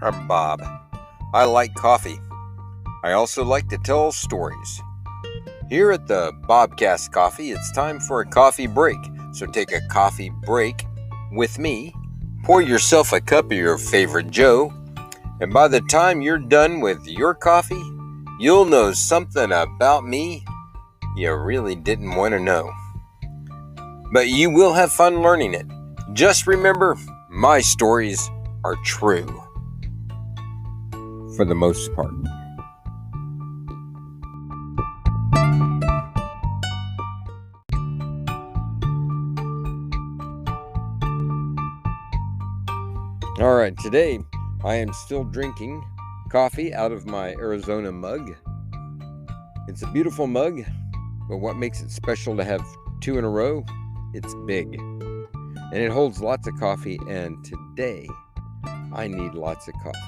I'm Bob. I like coffee. I also like to tell stories. Here at the Bobcast Coffee, it's time for a coffee break. So take a coffee break with me, pour yourself a cup of your favorite Joe, and by the time you're done with your coffee, you'll know something about me you really didn't want to know. But you will have fun learning it. Just remember, my stories are true. For the most part. All right, today I am still drinking coffee out of my Arizona mug. It's a beautiful mug, but what makes it special to have two in a row? It's big. And it holds lots of coffee, and today I need lots of coffee.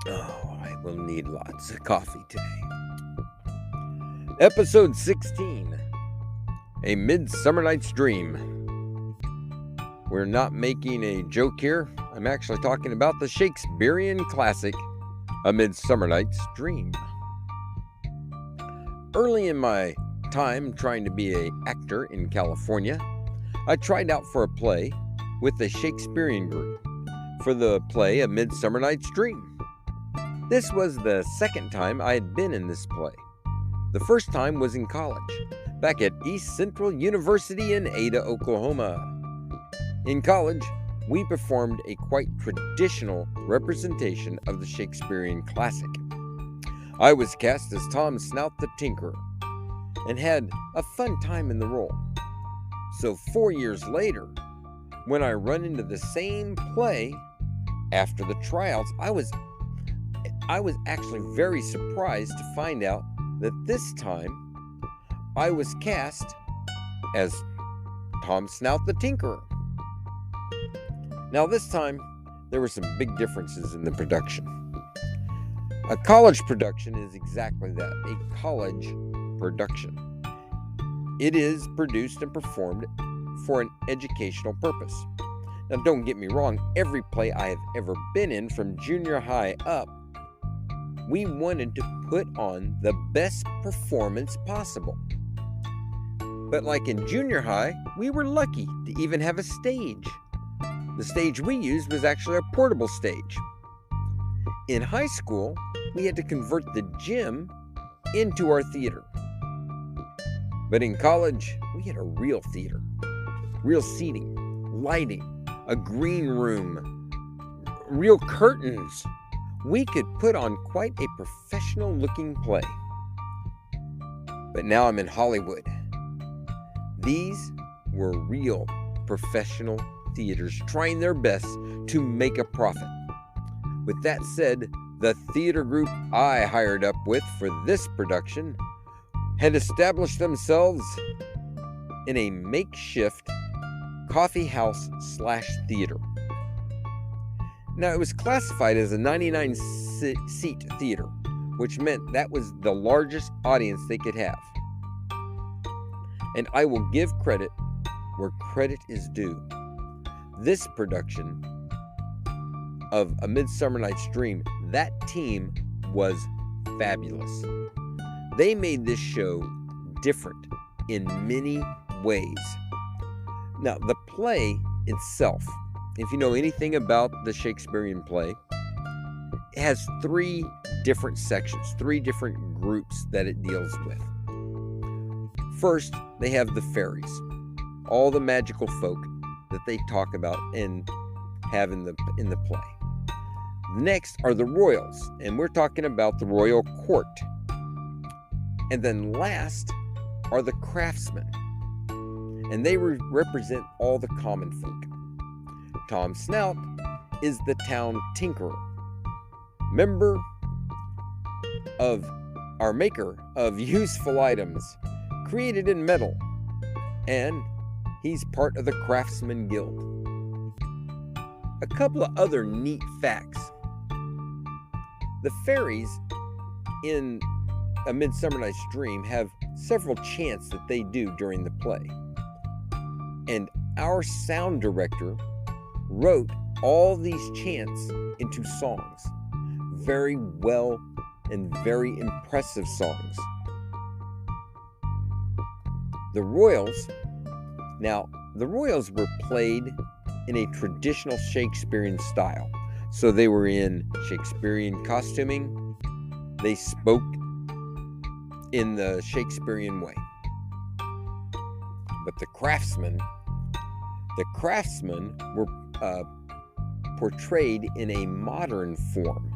Oh, I will need lots of coffee today. Episode 16, A Midsummer Night's Dream. We're not making a joke here. I'm actually talking about the Shakespearean classic, A Midsummer Night's Dream. Early in my time trying to be an actor in California, I tried out for a play with the Shakespearean group for the play A Midsummer Night's Dream. This was the second time I had been in this play. The first time was in college, back at East Central University in Ada, Oklahoma. In college, we performed a quite traditional representation of the Shakespearean classic. I was cast as Tom Snout the Tinkerer and had a fun time in the role. So 4 years later, when I run into the same play after the tryouts, I was actually very surprised to find out that this time I was cast as Tom Snout the Tinkerer. Now this time, there were some big differences in the production. A college production is exactly that, a college production. It is produced and performed for an educational purpose. Now don't get me wrong, every play I have ever been in from junior high up, we wanted to put on the best performance possible. But like in junior high, we were lucky to even have a stage. The stage we used was actually a portable stage. In high school, we had to convert the gym into our theater. But in college, we had a real theater, real seating, lighting, a green room, real curtains. We could put on quite a professional-looking play. But now I'm in Hollywood. These were real professional theaters trying their best to make a profit. With that said, the theater group I hired up with for this production had established themselves in a makeshift coffee house / theater. Now, it was classified as a 99-seat theater, which meant that was the largest audience they could have. And I will give credit where credit is due. This production of A Midsummer Night's Dream, that team was fabulous. They made this show different in many ways. Now, the play itself, if you know anything about the Shakespearean play, it has three different sections, three different groups that it deals with. First, they have the fairies, all the magical folk that they talk about and have in the play. Next are the royals, and we're talking about the royal court. And then last are the craftsmen, and they represent all the common folk. Tom Snout is the town tinkerer, member of our maker of useful items created in metal, and he's part of the Craftsman Guild. A couple of other neat facts. The fairies in A Midsummer Night's Dream have several chants that they do during the play. And our sound director wrote all these chants into songs. Very well and very impressive songs. The Royals were played in a traditional Shakespearean style. So they were in Shakespearean costuming. They spoke in the Shakespearean way. But the craftsmen were portrayed in a modern form.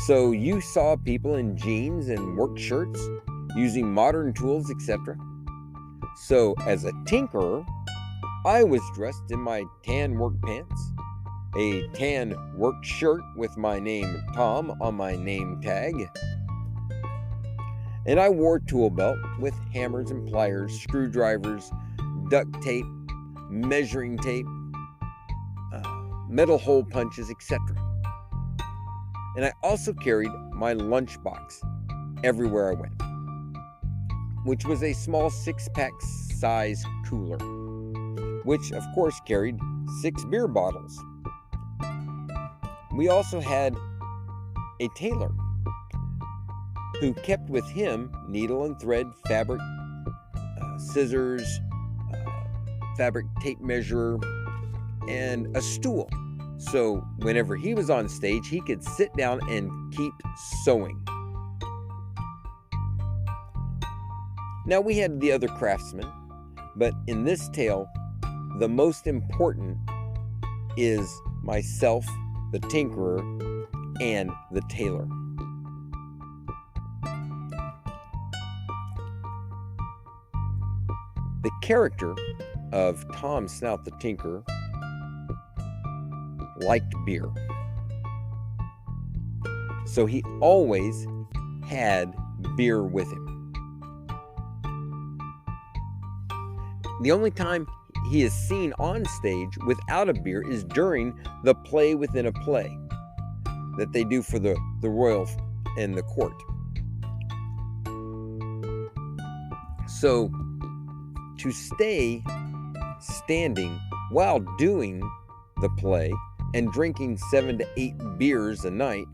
So you saw people in jeans and work shirts using modern tools, etc. So as a tinkerer, I was dressed in my tan work pants, a tan work shirt with my name Tom on my name tag, and I wore a tool belt with hammers and pliers, screwdrivers, duct tape, measuring tape, metal hole punches, etc. And I also carried my lunchbox everywhere I went, which was a small 6-pack size cooler, which of course carried 6 beer bottles. We also had a tailor who kept with him needle and thread, fabric, scissors, fabric tape measure, and a stool. So whenever he was on stage, he could sit down and keep sewing. Now we had the other craftsmen, but in this tale, the most important is myself, the tinkerer, and the tailor. The character of Tom Snout the Tinkerer liked beer. So he always had beer with him. The only time he is seen on stage without a beer is during the play within a play that they do for the royal and the court. So to stay standing while doing the play and drinking 7 to 8 beers a night,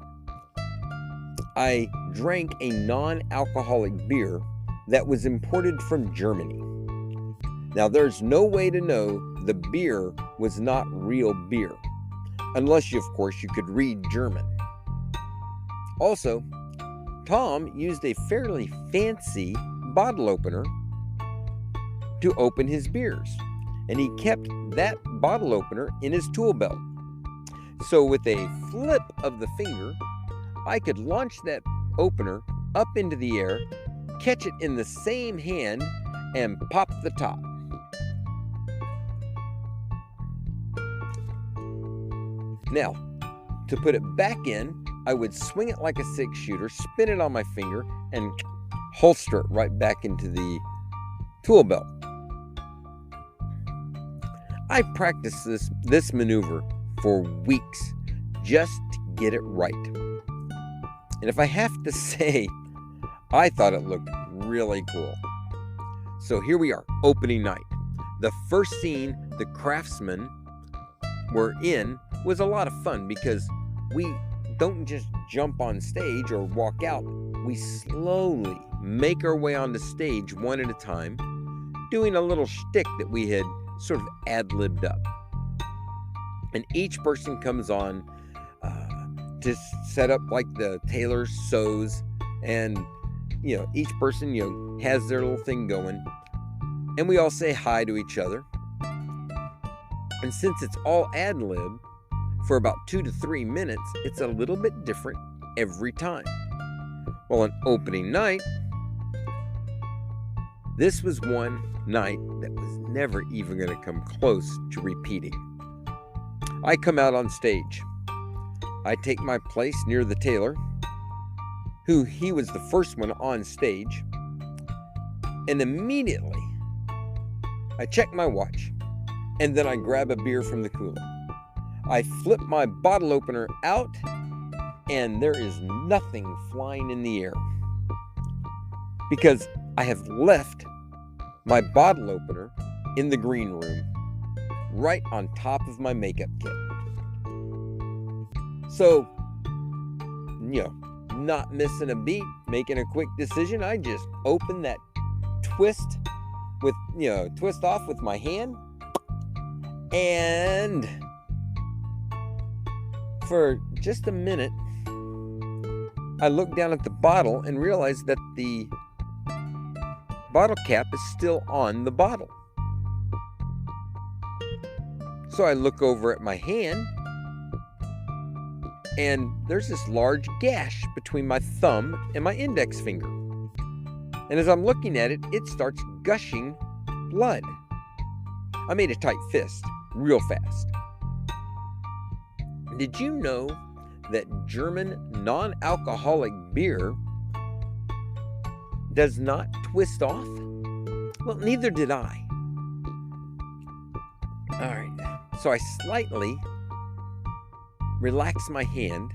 I drank a non-alcoholic beer that was imported from Germany. Now, there's no way to know the beer was not real beer, unless of course, you could read German. Also, Tom used a fairly fancy bottle opener to open his beers, and he kept that bottle opener in his tool belt. So with a flip of the finger, I could launch that opener up into the air, catch it in the same hand, and pop the top. Now, to put it back in, I would swing it like a 6-shooter, spin it on my finger, and holster it right back into the tool belt. I practiced this maneuver for weeks just to get it right. And if I have to say, I thought it looked really cool. So here we are, opening night. The first scene the craftsmen were in was a lot of fun because we don't just jump on stage or walk out. We slowly make our way onto stage one at a time, doing a little shtick that we had sort of ad-libbed up. And each person comes on to set up like the tailor sews, and each person has their little thing going, and we all say hi to each other. And since it's all ad-lib for about 2 to 3 minutes, it's a little bit different every time. Well, on opening night, this was one night that was never even going to come close to repeating. I come out on stage. I take my place near the tailor, he was the first one on stage, and immediately I check my watch, and then I grab a beer from the cooler. I flip my bottle opener out, and there is nothing flying in the air because I have left my bottle opener in the green room right on top of my makeup kit. So, not missing a beat, making a quick decision, I just open that twist off with my hand, and for just a minute, I look down at the bottle and realize that the bottle cap is still on the bottle. So I look over at my hand, and there's this large gash between my thumb and my index finger. And as I'm looking at it, it starts gushing blood. I made a tight fist real fast. Did you know that German non-alcoholic beer does not twist off? Well, neither did I. All right, so I slightly relax my hand,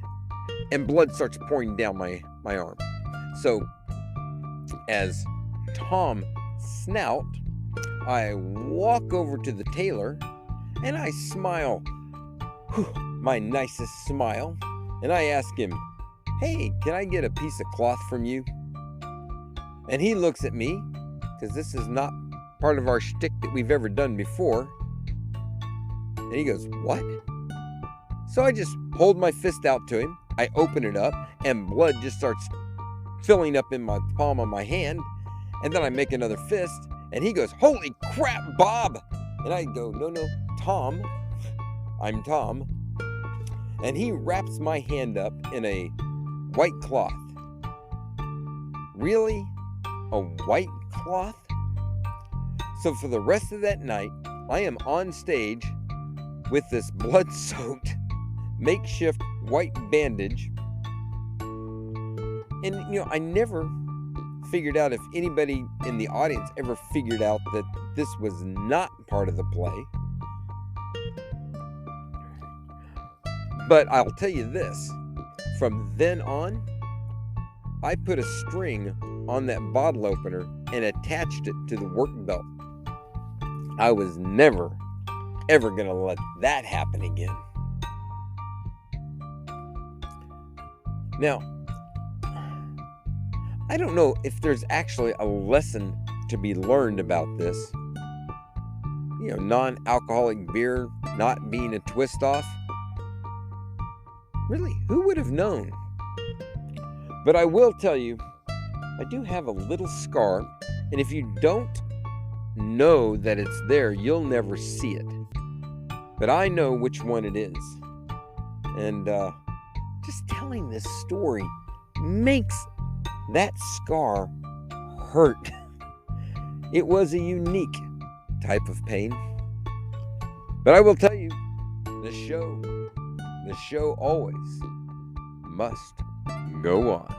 and blood starts pouring down my arm. So as Tom Snout, I walk over to the tailor and I smile, my nicest smile, and I ask him, "Hey, can I get a piece of cloth from you?" And he looks at me, because this is not part of our shtick that we've ever done before, and he goes, "What?" So I just hold my fist out to him, I open it up, and blood just starts filling up in my palm of my hand, and then I make another fist, and he goes, "Holy crap, Bob!" And I go, "No, Tom, I'm Tom." And he wraps my hand up in a white cloth. Really? A white cloth? So for the rest of that night, I am on stage with this blood-soaked makeshift white bandage. And, I never figured out if anybody in the audience ever figured out that this was not part of the play. But I'll tell you this, from then on, I put a string on that bottle opener and attached it to the work belt. I was never, ever going to let that happen again. Now, I don't know if there's actually a lesson to be learned about this. Non-alcoholic beer not being a twist-off. Really, who would have known? But I will tell you, I do have a little scar, and if you don't know that it's there, you'll never see it. But I know which one it is. And just telling this story makes that scar hurt. It was a unique type of pain. But I will tell you, the show always must go on.